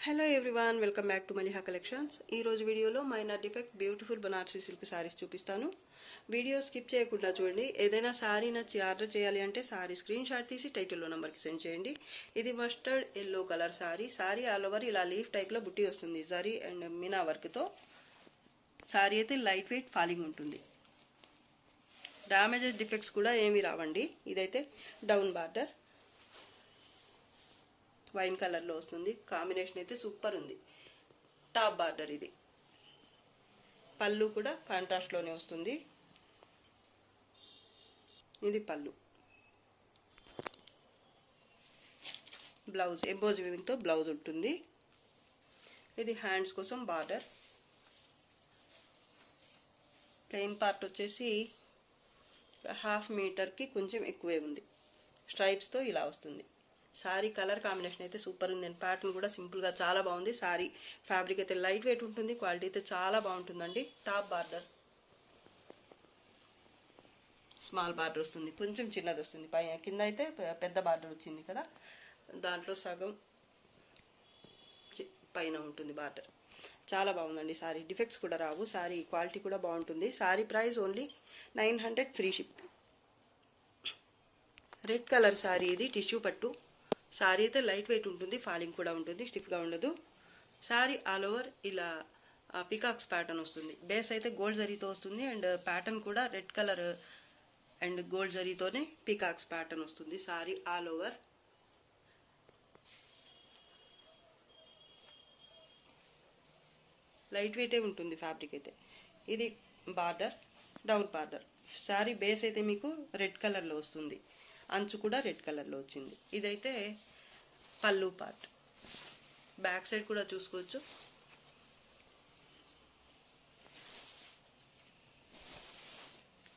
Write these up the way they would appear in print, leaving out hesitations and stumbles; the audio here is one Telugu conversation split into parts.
Hello everyone, welcome back to Maliha collections. ఈ రోజు వీడియోలో minor defect beautiful Banarasi silk saris చూపిస్తాను. వీడియో స్కిప్ చేయకుండా చూడండి. ఏదైనా సారీ నచ్చి ఆర్డర్ చేయాలి అంటే సారీ స్క్రీన్ షాట్ తీసి టైటిల్లో నెంబర్కి సెండ్ చేయండి. ఇది mustard yellow colour sorry all over ఇలా లీఫ్ టైప్లో బుట్టి వస్తుంది. జరీ అండ్ మీనా వర్క్తో సారీ అయితే లైట్ వెయిట్ ఫాలింగ్ ఉంటుంది. డ్యామేజెస్ డిఫెక్ట్స్ కూడా ఏమీ రావండి. ఇదైతే డౌన్ బార్డర్ వైన్ కలర్లో వస్తుంది. కాంబినేషన్ అయితే సూపర్ ఉంది. టాప్ బార్డర్ ఇది. పళ్ళు కూడా కాంట్రాస్ట్లోనే వస్తుంది. ఇది పళ్ళు. బ్లౌజ్ ఎంబోజ్ వీవింగ్తో బ్లౌజ్ ఉంటుంది. ఇది హ్యాండ్స్ కోసం బార్డర్. ప్లెయిన్ పార్ట్ వచ్చేసి 1/2 మీటర్కి కొంచెం ఎక్కువే ఉంది. స్ట్రైప్స్తో ఇలా వస్తుంది. సారీ కలర్ కాంబినేషన్ అయితే సూపర్ ఉంది. అండ్ ప్యాటర్న్ కూడా సింపుల్గా చాలా బాగుంది. సారీ ఫ్యాబ్రిక్ అయితే లైట్ వెయిట్ ఉంటుంది. క్వాలిటీ అయితే చాలా బాగుంటుందండి. టాప్ బార్డర్ స్మాల్ బార్డర్ వస్తుంది, కొంచెం చిన్నది వస్తుంది. కింద అయితే పెద్ద బార్డర్ వచ్చింది కదా, దాంట్లో సగం పైన ఉంటుంది బార్డర్. చాలా బాగుందండి సారీ. డిఫెక్ట్స్ కూడా రావు. సారీ క్వాలిటీ కూడా బాగుంటుంది. Sari price only 900 free ship. Red colour sari ఇది. టిష్యూ పట్టు సారీ అయితే లైట్ వెయిట్ ఉంటుంది. ఫాలింగ్ కూడా ఉంటుంది, స్టిఫ్గా ఉండదు. సారీ ఆల్ ఓవర్ ఇలా పికాక్స్ ప్యాటర్న్ వస్తుంది. బేస్ అయితే గోల్డ్ జరీతో వస్తుంది. అండ్ ప్యాటర్న్ కూడా రెడ్ కలర్ అండ్ గోల్డ్ జరీతోనే పికాక్స్ ప్యాటర్న్ వస్తుంది. సారీ ఆల్ ఓవర్ లైట్ వెయిటే ఉంటుంది ఫ్యాబ్రిక్ అయితే. ఇది border, down border. Sari base అయితే మీకు రెడ్ కలర్లో వస్తుంది. అంచు కూడా రెడ్ కలర్లో వచ్చింది. ఇదైతే పళ్ళు పార్ట్. బ్యాక్ సైడ్ కూడా చూసుకోవచ్చు.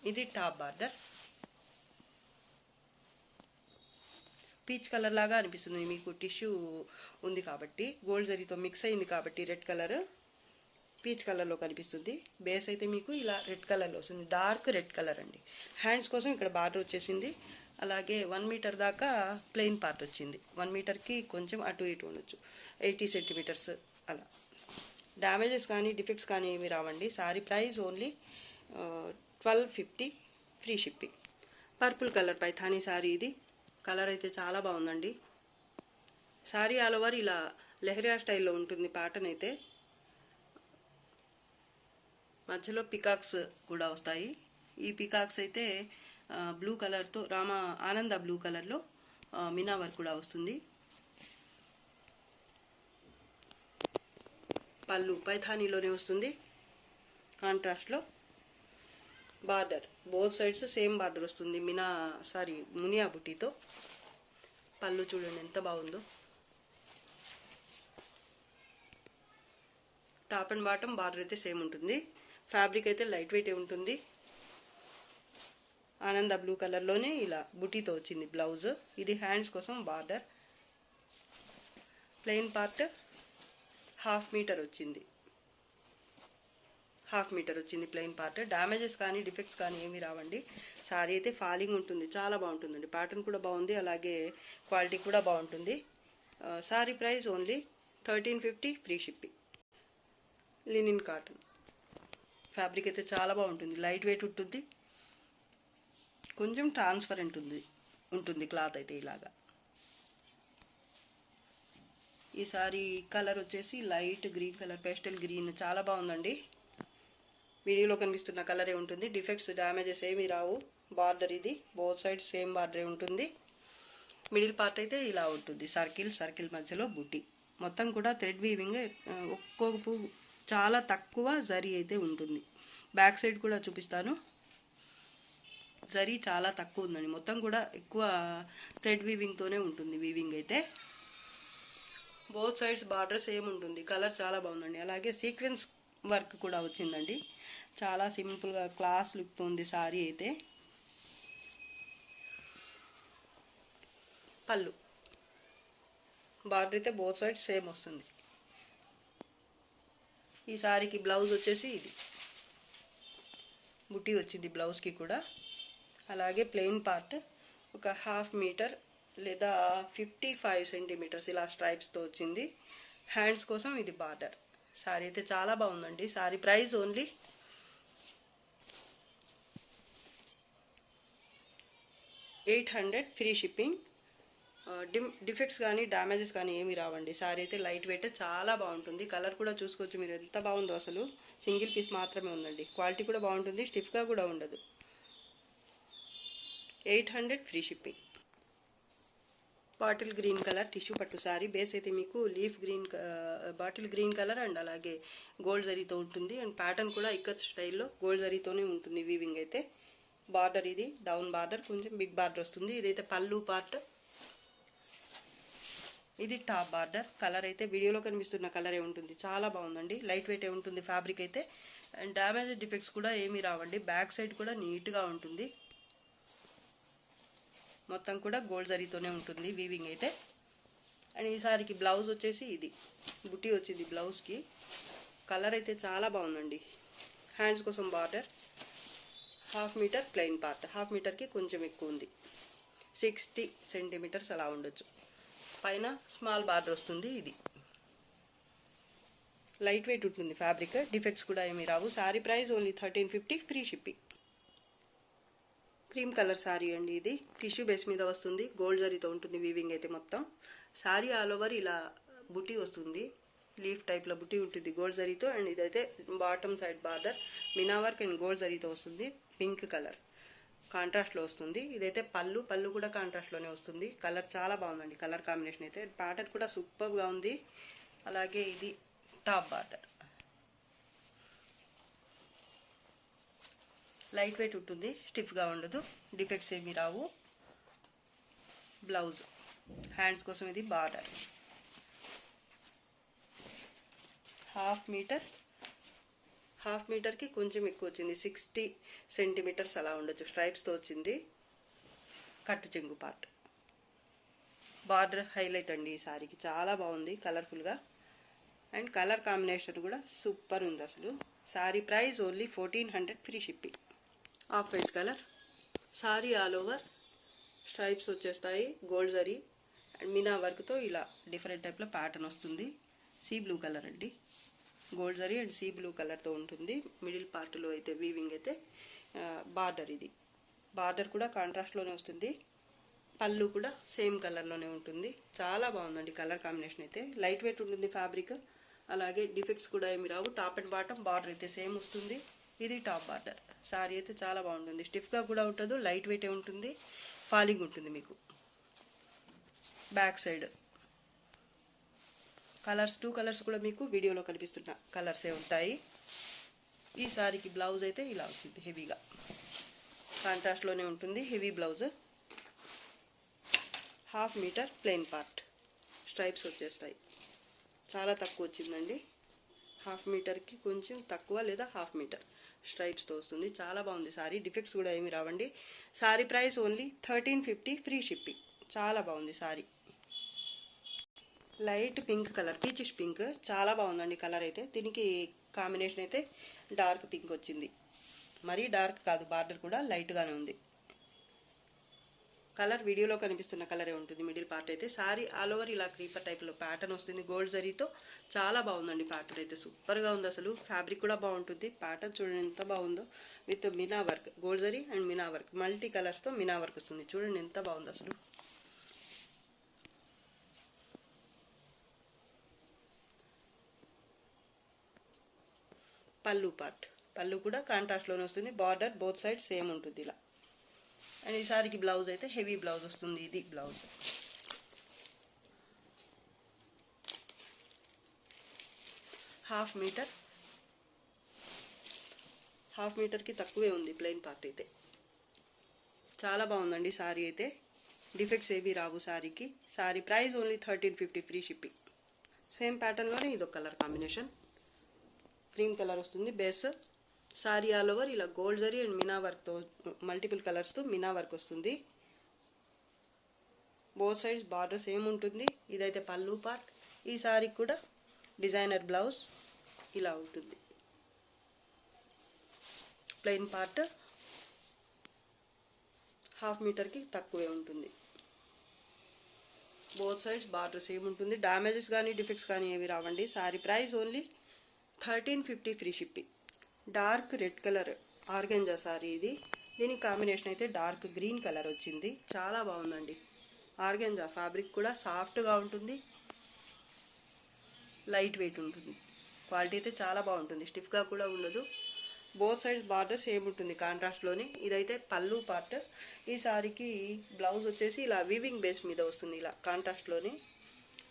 ఇది టాప్ బార్డర్. పీచ్ కలర్ లాగా అనిపిస్తుంది మీకు. టిష్యూ ఉంది కాబట్టి, గోల్డ్ జరీతో మిక్స్ అయింది కాబట్టి రెడ్ కలర్ పీచ్ కలర్లో కనిపిస్తుంది. బేస్ అయితే మీకు ఇలా రెడ్ కలర్లో వస్తుంది. డార్క్ రెడ్ కలర్ అండి. హ్యాండ్స్ కోసం ఇక్కడ బార్డర్ వచ్చేసింది. అలాగే 1 మీటర్ దాకా ప్లెయిన్ పార్ట్ వచ్చింది. 1 మీటర్కి కొంచెం అటు ఇటు ఉండొచ్చు, 80 సెంటీమీటర్స్ అలా. డ్యామేజెస్ కానీ డిఫెక్ట్స్ కానీ ఏమి రావండి. Sorry price only 1250 free shipping. Purple colour Paithani sorry ఇది. కలర్ అయితే చాలా బాగుందండి. సారీ ఆల్ ఓవర్ ఇలా లెహరియా స్టైల్లో ఉంటుంది ప్యాటర్న్ అయితే. మధ్యలో పికాక్స్ కూడా వస్తాయి. ఈ పికాక్స్ అయితే బ్లూ కలర్తో ఆనంద బ్లూ కలర్లో మీనా వర్క్ కూడా వస్తుంది. పళ్ళు పైథానీలోనే వస్తుంది కాంట్రాస్ట్లో. Border both sides same border వస్తుంది. మునియా బుట్టితో. పళ్ళు చూడండి ఎంత బాగుందో. టాప్ అండ్ బాటమ్ బార్డర్ అయితే సేమ్ ఉంటుంది. ఫ్యాబ్రిక్ అయితే లైట్ వెయిట్ ఉంటుంది. ఆనంద బ్లూ కలర్లోనే ఇలా బుటీతో వచ్చింది బ్లౌజ్. ఇది హ్యాండ్స్ కోసం బార్డర్. ప్లెయిన్ పార్ట్ 1/2 మీటర్ వచ్చింది. 1/2 మీటర్ వచ్చింది ప్లెయిన్ పార్ట్. డ్యామేజెస్ కానీ డిఫెక్ట్స్ కానీ ఏమీ రావండి. సారీ అయితే ఫాలింగ్ ఉంటుంది. చాలా బాగుంటుందండి. ప్యాటర్న్ కూడా బాగుంది, అలాగే క్వాలిటీ కూడా బాగుంటుంది. Sari price only 1350 free shipping. Linen cotton fabric అయితే చాలా బాగుంటుంది. లైట్ వెయిట్ ఉంటుంది, కొంచెం ట్రాన్స్పరెంట్ ఉంటుంది క్లాత్ అయితే ఇలాగా. ఈ సారీ కలర్ వచ్చేసి light green colour, pastel green. చాలా బాగుందండి. వీడియోలో కనిపిస్తున్న కలరే ఉంటుంది. డిఫెక్ట్స్ డ్యామేజెస్ ఏమీ రావు. బార్డర్ ఇది బోత్ సైడ్ సేమ్ బార్డరే ఉంటుంది. మిడిల్ పార్ట్ అయితే ఇలా ఉంటుంది. సర్కిల్ మధ్యలో బుట్టి. మొత్తం కూడా థ్రెడ్ వీవింగ్. ఒక్కొక్క చాలా తక్కువ జరీ అయితే ఉంటుంది. బ్యాక్ సైడ్ కూడా చూపిస్తాను. జరీ చాలా తక్కువ ఉందండి. మొత్తం కూడా ఎక్కువ థ్రెడ్ వీవింగ్తోనే ఉంటుంది. వీవింగ్ అయితే బోత్ సైడ్స్ బార్డర్ సేమ్ ఉంటుంది. కలర్ చాలా బాగుందండి. అలాగే సీక్వెన్స్ వర్క్ కూడా వచ్చిందండి. చాలా సింపుల్గా క్లాస్ లుక్తో ఉంది సారీ అయితే. పళ్ళు బార్డర్ అయితే బోత్ సైడ్స్ సేమ్ వస్తుంది. ఈ సారీకి బ్లౌజ్ వచ్చేసి ఇది బుట్టి వచ్చింది బ్లౌజ్కి కూడా. అలాగే ప్లెయిన్ పార్ట్ ఒక 1/2 మీటర్ లేదా 55 సెంటీమీటర్స్ ఇలా స్ట్రైప్స్తో వచ్చింది. హ్యాండ్స్ కోసం ఇది బార్డర్. సారీ అయితే చాలా బాగుందండి. Sorry price only 800 free shipping. Defects కానీ డ్యామేజెస్ కానీ ఏమి రావండి. సారీ అయితే లైట్ వెయిట్ చాలా బాగుంటుంది. కలర్ కూడా చూసుకోవచ్చు మీరు ఎంత బాగుందో అసలు. సింగిల్ పీస్ మాత్రమే ఉందండి. క్వాలిటీ కూడా బాగుంటుంది, స్టిఫ్గా కూడా ఉండదు. 800 free shipping. Bottle green colour tissue పట్టు సారీ. బేస్ అయితే మీకు leaf green, bottle green colour and అలాగే గోల్డ్ జరీతో ఉంటుంది. అండ్ ప్యాటర్న్ కూడా ఇక్కత్ స్టైల్లో గోల్డ్ జరీతోనే ఉంటుంది వీవింగ్ అయితే. బార్డర్ ఇది డౌన్ బార్డర్, కొంచెం బిగ్ బార్డర్ వస్తుంది. ఇదైతే పళ్ళు పార్ట్, ఇది టాప్ బార్డర్. కలర్ అయితే వీడియోలో కనిపిస్తున్న కలరే ఉంటుంది. చాలా బాగుందండి. లైట్ వెయిట్ ఉంటుంది ఫ్యాబ్రిక్ అయితే. అండ్ డ్యామేజ్ డిఫెక్ట్స్ కూడా ఏమీ రావండి. బ్యాక్ సైడ్ కూడా నీట్గా ఉంటుంది. మొత్తం కూడా గోల్డ్ జరీతోనే ఉంటుంది వీవింగ్ అయితే. అండ్ ఈ సారికి బ్లౌజ్ వచ్చేసి ఇది బుట్టి వచ్చింది బ్లౌజ్కి. కలర్ అయితే చాలా బాగుందండి. హ్యాండ్స్ కోసం బార్డర్, 1/2 మీటర్ ప్లెయిన్ పార్ట్. 1/2 మీటర్కి కొంచెం ఎక్కువ ఉంది, 60 సెంటీమీటర్స్ అలా ఉండొచ్చు. పైన స్మాల్ బార్డర్ వస్తుంది. ఇది లైట్ వెయిట్ ఉంటుంది ఫ్యాబ్రిక్. డిఫెక్ట్స్ కూడా ఏమీ రావు. Sari price only 1350 free shipping. Cream colour sari అండి. ఇది టిష్యూ బేస్ మీద వస్తుంది. గోల్డ్ జరీతో ఉంటుంది వీవింగ్ అయితే మొత్తం. సారీ ఆల్ ఓవర్ ఇలా బుటీ వస్తుంది, లీఫ్ టైప్లో బుటీ ఉంటుంది గోల్డ్ జరీతో. అండ్ ఇదైతే bottom side border Meena work and gold జరీతో వస్తుంది. పింక్ కలర్ కాంట్రాస్ట్లో వస్తుంది. ఇదైతే పళ్ళు, పళ్ళు కూడా కాంట్రాస్ట్లోనే వస్తుంది. కలర్ చాలా బాగుందండి. కలర్ కాంబినేషన్ అయితే ప్యాటర్న్ కూడా సూపర్గా ఉంది. అలాగే ఇది టాప్ బార్డర్. లైట్ వెయిట్ ఉంటుంది, స్టిఫ్గా ఉండదు, డిఫెక్ట్స్ ఏమీ రావు. బ్లౌజ్, హ్యాండ్స్ కోసం ఇది బార్డర్. 1/2 మీటర్, 1/2 మీటర్కి కొంచెం ఎక్కువ వచ్చింది, 60 సెంటీమీటర్స్ అలా ఉండొచ్చు. స్ట్రైప్స్తో వచ్చింది. కట్టు చెంగు పార్ట్. బార్డర్ హైలైట్ అండి ఈ సారీకి. చాలా బాగుంది కలర్ఫుల్గా. అండ్ కలర్ కాంబినేషన్ కూడా సూపర్ ఉంది అసలు. Sorry price only 1400 free shipping. Off white colour sorry all over stripes వచ్చేస్తాయి గోల్డ్ జరీ అండ్ మీనా వర్క్తో ఇలా డిఫరెంట్ టైప్లో ప్యాటర్న్ వస్తుంది. సీ బ్లూ కలర్ అండి. Gold zari and sea blue కలర్తో ఉంటుంది. మిడిల్ పార్ట్లో అయితే వీవింగ్ అయితే బార్డర్. ఇది బార్డర్ కూడా కాంట్రాస్ట్లోనే వస్తుంది. పళ్ళు కూడా సేమ్ కలర్లోనే ఉంటుంది. చాలా బాగుందండి కలర్ కాంబినేషన్ అయితే. లైట్ వెయిట్ ఉంటుంది ఫ్యాబ్రిక్. అలాగే డిఫెక్ట్స్ కూడా ఏమి రావు. టాప్ అండ్ బాటమ్ బార్డర్ అయితే సేమ్ వస్తుంది. ఇది టాప్ బార్డర్. సారీ అయితే చాలా బాగుంటుంది. స్టిఫ్గా కూడా ఉంటుంది, లైట్ వెయిటే ఉంటుంది, ఫాలింగ్ ఉంటుంది మీకు. బ్యాక్ సైడ్ కలర్స్, 2 కలర్స్ కూడా మీకు వీడియోలో కనిపిస్తున్న కలర్సే ఉంటాయి. ఈ సారీకి బ్లౌజ్ అయితే ఇలా వచ్చింది, హెవీగా కాంట్రాస్ట్లోనే ఉంటుంది. Heavy blouse. 1/2 metre plain part. Stripes వచ్చేస్తాయి. చాలా తక్కువ వచ్చిందండి. 1/2 మీటర్కి కొంచెం తక్కువ లేదా 1/2 మీటర్ స్ట్రైప్స్తో వస్తుంది. చాలా బాగుంది సారీ. డిఫెక్ట్స్ కూడా ఏమి రావండి. Sorry price only 1350 free shipping. చాలా బాగుంది sorry. Light pink colour, peachish pink. చాలా బాగుందండి కలర్ అయితే. దీనికి కాంబినేషన్ అయితే డార్క్ పింక్ వచ్చింది. మరీ డార్క్ కాదు, బార్డర్ కూడా లైట్గానే ఉంది. కలర్ వీడియోలో కనిపిస్తున్న కలరే ఉంటుంది మిడిల్ పార్ట్ అయితే. సారీ ఆల్ ఓవర్ ఇలా క్రీపర్ టైప్లో ప్యాటర్న్ వస్తుంది గోల్డ్ జరీతో. చాలా బాగుందండి ప్యాటర్న్ అయితే. సూపర్గా ఉంది అసలు. ఫ్యాబ్రిక్ కూడా బాగుంటుంది. ప్యాటర్న్ చూడండి ఎంత బాగుందో. With meena work, gold zari and meena work, multi కలర్స్తో మీనా వర్క్ వస్తుంది. చూడండి ఎంత బాగుంది అసలు. పళ్ళు పార్ట్, పళ్ళు కూడా కాంట్రాస్ట్లోనే వస్తుంది. బార్డర్ బోత్ సైడ్ సేమ్ ఉంటుంది ఇలా. అండ్ ఈ సారీకి బ్లౌజ్ అయితే హెవీ బ్లౌజ్ వస్తుంది. ఇది బ్లౌజ్. హాఫ్ మీటర్కి తక్కువే ఉంది ప్లెయిన్ పార్ట్ అయితే. చాలా బాగుందండి సారీ అయితే. డిఫెక్ట్స్ ఏవి రావు సారీకి. Sari price only 1350 free shipping. Same ప్యాటర్న్లోనే ఇదొక కలర్ కాంబినేషన్. క్రీమ్ కలర్ వస్తుంది బేస్. సారీ ఆల్ ఓవర్ ఇలా గోల్డ్ జరీ అండ్ మీనా వర్క్తో మల్టిపుల్ కలర్స్తో మీనా వర్క్ వస్తుంది. బోత్ సైడ్స్ బార్డర్ సేమ్ ఉంటుంది. ఇదైతే పళ్ళు పార్ట్. ఈ సారీకి కూడా డిజైనర్ బ్లౌజ్ ఇలా ఉంటుంది. ప్లెయిన్ పార్ట్ 1/2 మీటర్కి తక్కువే ఉంటుంది. బోత్ సైడ్స్ బార్డర్ సేమ్ ఉంటుంది. డ్యామేజెస్ కానీ డిఫెక్ట్స్ కానీ ఏమి రావండి. Sorry price only 1350 free shipping. Dark red colour organza sorry ఇది. దీనికి కాంబినేషన్ అయితే డార్క్ గ్రీన్ కలర్ వచ్చింది. చాలా బాగుందండి. ఆర్గెంజా ఫ్యాబ్రిక్ కూడా సాఫ్ట్గా ఉంటుంది, లైట్ వెయిట్ ఉంటుంది. క్వాలిటీ అయితే చాలా బాగుంటుంది, స్టిఫ్గా కూడా ఉండదు. బోత్ సైడ్స్ బార్డర్ సేమ్ ఉంటుంది కాంట్రాస్ట్లోని. ఇదైతే పళ్ళు పార్ట్. ఈ సారీకి బ్లౌజ్ వచ్చేసి ఇలా వీవింగ్ బేస్ మీద వస్తుంది, ఇలా కాంట్రాస్ట్లోని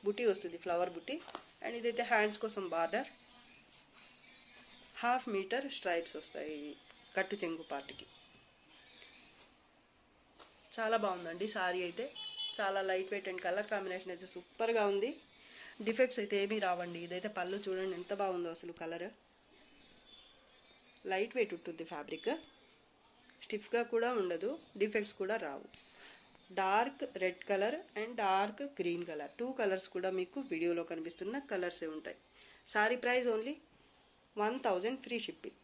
బుటీ వస్తుంది, ఫ్లవర్ బుటీ. అండ్ ఇదైతే హ్యాండ్స్ కోసం బార్డర్. 1/2 మీటర్ స్ట్రైప్స్ వస్తాయి కట్టు చెంగు పార్ట్కి. చాలా బాగుందండి సారీ అయితే. చాలా light weight and colour combination అయితే సూపర్గా ఉంది. డిఫెక్ట్స్ అయితే ఏమీ రావండి. ఇదైతే పళ్ళు చూడండి ఎంత బాగుందో అసలు. కలర్ లైట్ వెయిట్ ఉంటుంది, ఫ్యాబ్రిక్ స్టిఫ్గా కూడా ఉండదు, డిఫెక్ట్స్ కూడా రావు. Dark red colour and dark green colour, 2 colours కూడా మీకు వీడియోలో కనిపిస్తున్న కలర్సే ఉంటాయి. Sari price only 1000 free shipping.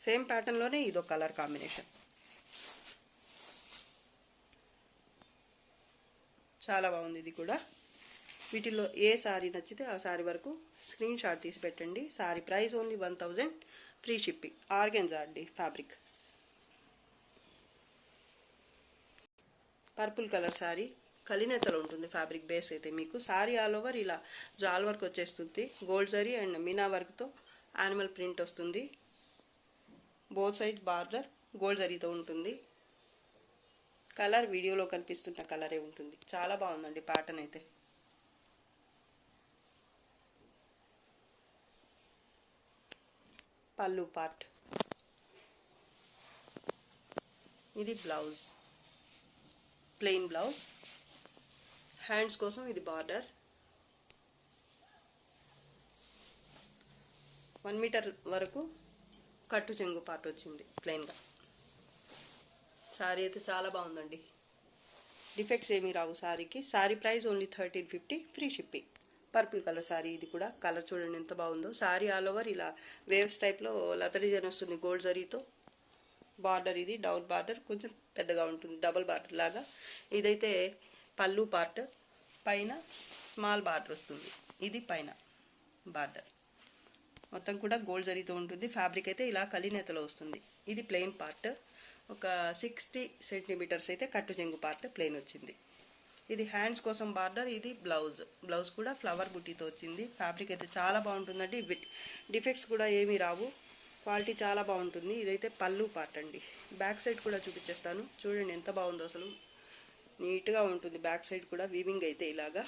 Same ప్యాటర్న్లోనే ఇదో కలర్ కాంబినేషన్. చాలా బాగుంది ఇది కూడా. వీటిలో ఏ సారీ నచ్చితే ఆ సారీ వరకు స్క్రీన్ షాట్ తీసి పెట్టండి. Sorry price only 1000 free shipping. Organza అండి ఫ్యాబ్రిక్. పర్పుల్ కలర్ సారీ, కలినేతలో ఉంటుంది ఫ్యాబ్రిక్ బేస్ అయితే మీకు. సారీ ఆల్ ఓవర్ ఇలా జాల్ వర్క్ వచ్చేస్తుంది, గోల్డ్ జరీ అండ్ మీనా వర్క్తో యానిమల్ ప్రింట్ వస్తుంది. బోత్ సైడ్ బార్డర్ గోల్డ్ జరీతో ఉంటుంది. కలర్ వీడియోలో కనిపిస్తున్న కలరే ఉంటుంది. చాలా బాగుందండి ప్యాటర్న్ అయితే. పళ్ళు పార్ట్. ఇది బ్లౌజ్, ప్లెయిన్ బ్లౌజ్. హ్యాండ్స్ కోసం ఇది బార్డర్. 1 మీటర్ వరకు కట్టు చెంగు పార్ట్ వచ్చింది ప్లెయిన్గా. సారీ అయితే చాలా బాగుందండి. డిఫెక్ట్స్ ఏమీ రావు సారీకి. Sari price only 1350 free shipping. Purple colour sari ఇది కూడా. కలర్ చూడండి ఎంత బాగుందో. సారీ ఆల్ ఓవర్ ఇలా వేవ్స్ టైప్లో లత డిజైన్ వస్తుంది గోల్డ్ జరీతో. బార్డర్ ఇది డౌన్ బార్డర్, కొంచెం పెద్దగా ఉంటుంది, డబుల్ బార్డర్ లాగా. ఇదైతే పళ్ళు పార్ట్, పైన స్మాల్ బార్డర్ వస్తుంది. ఇది పైన బార్డర్ మొత్తం కూడా గోల్డ్ జరీతో ఉంటుంది. ఫ్యాబ్రిక్ అయితే ఇలా కలినేతలో వస్తుంది. ఇది ప్లెయిన్ పార్ట్. ఒక 60 సెంటీమీటర్స్ అయితే కట్టు చెంగు పార్ట్ ప్లెయిన్ వచ్చింది. ఇది హ్యాండ్స్ కోసం బార్డర్. ఇది బ్లౌజ్. బ్లౌజ్ కూడా ఫ్లవర్ బుట్టీతో వచ్చింది. ఫ్యాబ్రిక్ అయితే చాలా బాగుంటుందండి. డిఫెక్ట్స్ కూడా ఏమీ రావు. క్వాలిటీ చాలా బాగుంటుంది. ఇదైతే పళ్ళు పార్ట్ అండి. బ్యాక్ సైడ్ కూడా చూపించేస్తాను, చూడండి ఎంత బాగుందో అసలు. నీట్గా ఉంటుంది బ్యాక్ సైడ్ కూడా. వీవింగ్ అయితే ఇలాగా.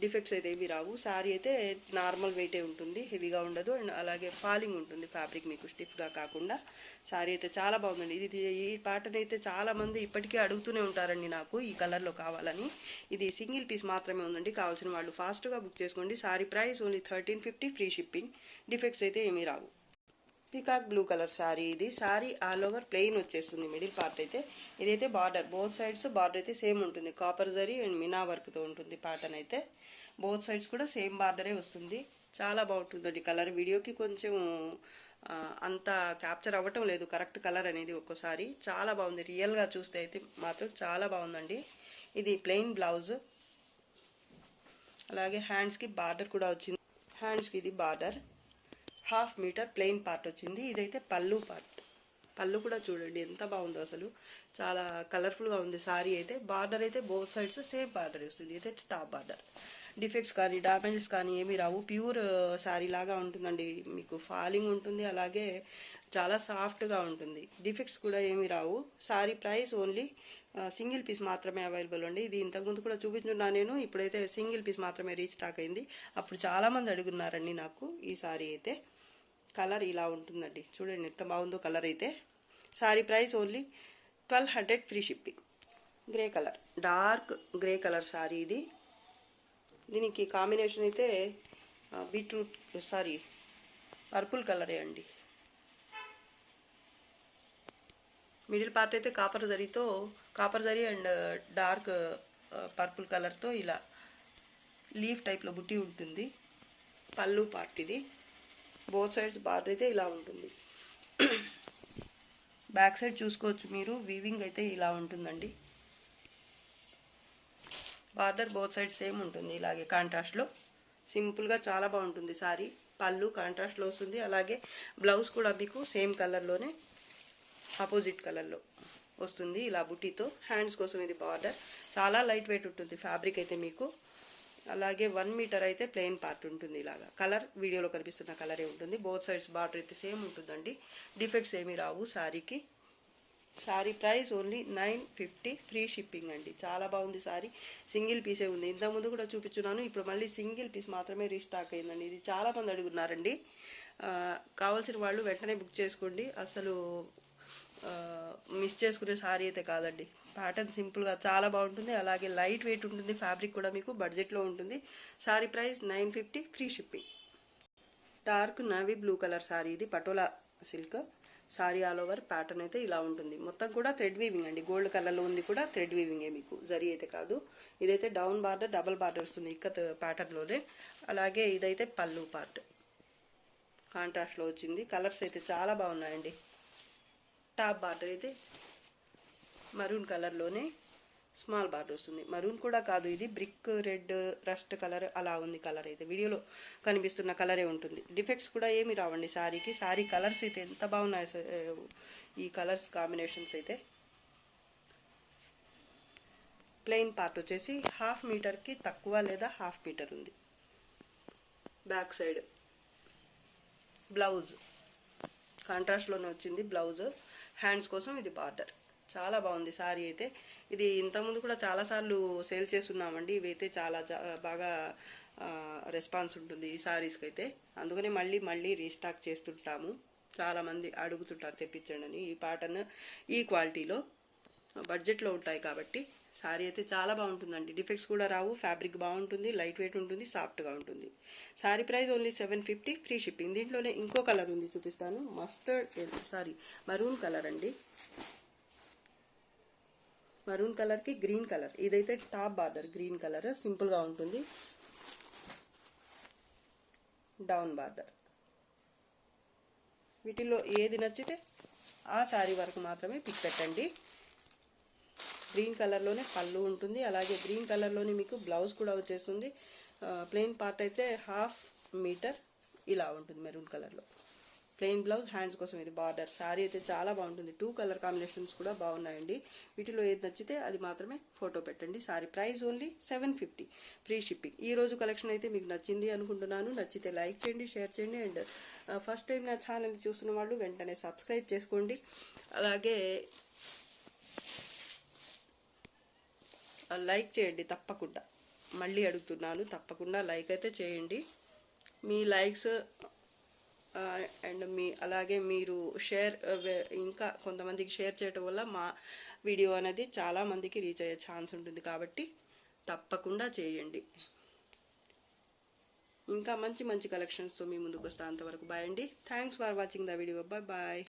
డిఫెక్ట్స్ అయితే ఏమీ రావు. సారీ అయితే నార్మల్ వెయిటే ఉంటుంది, హెవీగా ఉండదు. అండ్ అలాగే ఫాలింగ్ ఉంటుంది ఫ్యాబ్రిక్ మీకు, స్టిఫ్గా కాకుండా. సారీ అయితే చాలా బాగుందండి. ఇది ఈ ప్యాటర్న్ అయితే చాలామంది ఇప్పటికీ అడుగుతూనే ఉంటారండి నాకు ఈ కలర్లో కావాలని. ఇది సింగిల్ పీస్ మాత్రమే ఉందండి. కావాల్సిన వాళ్ళు ఫాస్ట్గా బుక్ చేసుకోండి. Sorry price only 1350 free shipping. Defects అయితే ఏమీ రావు. పీకాక్ బ్లూ కలర్ సారీ ఇది. సారీ ఆల్ ఓవర్ ప్లెయిన్ వచ్చేస్తుంది మిడిల్ పార్ట్ అయితే. ఇదైతే బార్డర్, బోత్ సైడ్స్ బార్డర్ అయితే సేమ్ ఉంటుంది. కాపర్ జరీ అండ్ మీనా వర్క్తో ఉంటుంది ప్యాటర్న్ అయితే. బోత్ సైడ్స్ కూడా సేమ్ బార్డరే వస్తుంది. చాలా బాగుంటుందండి కలర్. వీడియోకి కొంచెం అంత క్యాప్చర్ అవ్వటం లేదు కరెక్ట్ కలర్ అనేది ఒక్కోసారి. చాలా బాగుంది, రియల్గా చూస్తే అయితే మాత్రం చాలా బాగుందండి. ఇది ప్లెయిన్ బ్లౌజ్. అలాగే హ్యాండ్స్కి బార్డర్ కూడా వచ్చింది. హ్యాండ్స్కి ఇది బార్డర్. 1/2 మీటర్ ప్లెయిన్ పార్ట్ వచ్చింది. ఇదైతే పళ్ళు పార్ట్. పళ్ళు కూడా చూడండి ఎంత బాగుందో అసలు. చాలా కలర్ఫుల్గా ఉంది సారీ అయితే. బార్డర్ అయితే బోత్ సైడ్స్ సేమ్ బార్డర్ వస్తుంది. ఇదైతే టాప్ బార్డర్. డిఫెక్ట్స్ కానీ డ్యామేజెస్ కానీ ఏమీ రావు. ప్యూర్ శారీ లాగా ఉంటుందండి మీకు. ఫాలింగ్ ఉంటుంది, అలాగే చాలా సాఫ్ట్గా ఉంటుంది. డిఫెక్ట్స్ కూడా ఏమీ రావు. Sari price only single piece మాత్రమే అవైలబుల్ అండి. ఇది ఇంతకుముందు కూడా చూపించున్నా నేను. ఇప్పుడైతే సింగిల్ పీస్ మాత్రమే రీస్టాక్ అయింది. అప్పుడు చాలామంది అడుగున్నారండి నాకు ఈ శారీ అయితే. కలర్ ఇలా ఉంటుందండి, చూడండి ఎంత బాగుందో కలర్ అయితే. Sari price only 1200 free shipping. Grey colour, dark grey colour sari ఇది. దీనికి కాంబినేషన్ అయితే బీట్రూట్ సారీ పర్పుల్ కలరే అండి. మిడిల్ పార్ట్ అయితే copper zari and dark purple కలర్తో ఇలా లీఫ్ టైప్లో బుట్టి ఉంటుంది. పళ్ళు పార్ట్ ఇది. బోత్ సైడ్స్ బార్డర్ అయితే ఇలా ఉంటుంది. బ్యాక్ సైడ్ చూసుకోవచ్చు మీరు. వీవింగ్ అయితే ఇలా ఉంటుందండి. బార్డర్ బోత్ సైడ్ సేమ్ ఉంటుంది ఇలాగే కాంట్రాస్ట్లో. సింపుల్గా చాలా బాగుంటుంది సారీ. పళ్ళు కాంట్రాస్ట్లో వస్తుంది, అలాగే బ్లౌజ్ కూడా మీకు సేమ్ కలర్లోనే ఆపోజిట్ కలర్లో వస్తుంది ఇలా బుటీతో. హ్యాండ్స్ కోసం ఇది బార్డర్. చాలా లైట్ వెయిట్ ఉంటుంది ఫ్యాబ్రిక్ అయితే మీకు. అలాగే 1 మీటర్ అయితే ప్లెయిన్ పార్ట్ ఉంటుంది ఇలాగా. కలర్ వీడియోలో కనిపిస్తున్న కలరే ఉంటుంది. బోత్ సైడ్స్ బార్డర్ అయితే సేమ్ ఉంటుందండి. డిఫెక్ట్స్ ఏమీ రావు సారీకి. Sari price only 950 free shipping అండి. చాలా బాగుంది సారీ. సింగిల్ పీసే ఉంది. ఇంతకుముందు కూడా చూపించున్నాను, ఇప్పుడు మళ్ళీ సింగిల్ పీస్ మాత్రమే రీస్టాక్ అయిందండి. ఇది చాలా మంది అడుగుతున్నారండి. కావాల్సిన వాళ్ళు వెంటనే బుక్ చేసుకోండి. అసలు మిస్ చేసుకునే సారీ అయితే కాదండి. ప్యాటర్న్ సింపుల్గా చాలా బాగుంటుంది, అలాగే లైట్ వెయిట్ ఉంటుంది. ఫ్యాబ్రిక్ కూడా మీకు బడ్జెట్లో ఉంటుంది. Sari price 950 free shipping. Dark navy blue colour sari ఇది. Patola silk sari. All over pattern అయితే ఇలా ఉంటుంది. మొత్తం కూడా థ్రెడ్ వీవింగ్ అండి. గోల్డ్ కలర్లో ఉంది కూడా థ్రెడ్ వీవింగే మీకు, జరీ అయితే కాదు. ఇదైతే డౌన్ బార్డర్, డబల్ బార్డర్ వస్తుంది ఇక్కత్ ప్యాటర్న్లోనే. అలాగే ఇదైతే పళ్ళు పార్ట్ కాంట్రాస్ట్లో వచ్చింది. కలర్స్ అయితే చాలా బాగున్నాయండి. టాప్ బార్డర్ అయితే మరూన్ కలర్లోనే స్మాల్ బార్డర్ వస్తుంది. మరూన్ కూడా కాదు, ఇది బ్రిక్ రెడ్ రస్ట్ కలర్ అలా ఉంది. కలర్ అయితే వీడియోలో కనిపిస్తున్న కలరే ఉంటుంది. డిఫెక్ట్స్ కూడా ఏమి రావండి సారీకి. సారీ కలర్స్ అయితే ఎంత బాగున్నాయి, ఈ కలర్స్ కాంబినేషన్స్ అయితే. ప్లెయిన్ పార్ట్ వచ్చేసి 1/2 మీటర్కి తక్కువ లేదా 1/2 మీటర్ ఉంది. బ్యాక్ సైడ్ బ్లౌజ్ కాంట్రాస్ట్లోనే వచ్చింది బ్లౌజ్. హ్యాండ్స్ కోసం ఇది బార్డర్. చాలా బాగుంది సారీ అయితే. ఇది ఇంతకుముందు కూడా చాలాసార్లు సేల్ చేస్తున్నామండి. ఇవైతే చాలా బాగా రెస్పాన్స్ ఉంటుంది ఈ సారీస్కి అయితే. అందుకని మళ్ళీ రీస్టాక్ చేస్తుంటాము. చాలామంది అడుగుతుంటారు తెప్పించండి అని. ఈ ప్యాటర్న్ ఈ క్వాలిటీలో బడ్జెట్లో ఉంటాయి కాబట్టి సారీ అయితే చాలా బాగుంటుందండి. డిఫెక్ట్స్ కూడా రావు. ఫ్యాబ్రిక్ బాగుంటుంది, లైట్ వెయిట్ ఉంటుంది, సాఫ్ట్గా ఉంటుంది. Sari price only 750 free shipping. దీంట్లోనే ఇంకో కలర్ ఉంది, చూపిస్తాను. మరూన్ కలర్ అండి. మరూన్ కలర్కి గ్రీన్ కలర్. ఇదైతే టాప్ బార్డర్ గ్రీన్ కలర్, సింపుల్గా ఉంటుంది. Down border. వీటిల్లో ఏది నచ్చితే ఆ శారీ వరకు మాత్రమే పిక్ పెట్టండి. గ్రీన్ కలర్లోనే పళ్ళు ఉంటుంది, అలాగే గ్రీన్ కలర్లోనే మీకు బ్లౌజ్ కూడా వచ్చేస్తుంది. ప్లెయిన్ పార్ట్ అయితే 1/2 మీటర్ ఇలా ఉంటుంది మెరూన్ కలర్లో. ప్లెయిన్ బ్లౌజ్, హ్యాండ్స్ కోసం ఇది బార్డర్. శారీ అయితే చాలా బాగుంటుంది. 2 కలర్ కాంబినేషన్స్ కూడా బాగున్నాయండి. వీటిలో ఏది నచ్చితే అది మాత్రమే ఫోటో పెట్టండి. Sorry price only 750 free shipping. ఈ రోజు కలెక్షన్ అయితే మీకు నచ్చింది అనుకుంటున్నాను. నచ్చితే లైక్ చేయండి, షేర్ చేయండి. అండ్ ఫస్ట్ టైం నా ఛానల్ చూస్తున్న వాళ్ళు వెంటనే సబ్స్క్రైబ్ చేసుకోండి. అలాగే లైక్ చేయండి తప్పకుండా. మళ్ళీ అడుగుతున్నాను, తప్పకుండా లైక్ అయితే చేయండి. మీ లైక్స్ అండ్ అలాగే మీరు షేర్, ఇంకా కొంతమందికి షేర్ చేయటం వల్ల మా వీడియో అనేది చాలా మందికి రీచ్ అయ్యే ఛాన్స్ ఉంటుంది కాబట్టి తప్పకుండా చేయండి. ఇంకా మంచి కలెక్షన్స్తో మీ ముందుకు వస్తా. అంతవరకు బాయ్ అండి. Thanks for watching the video. Bye.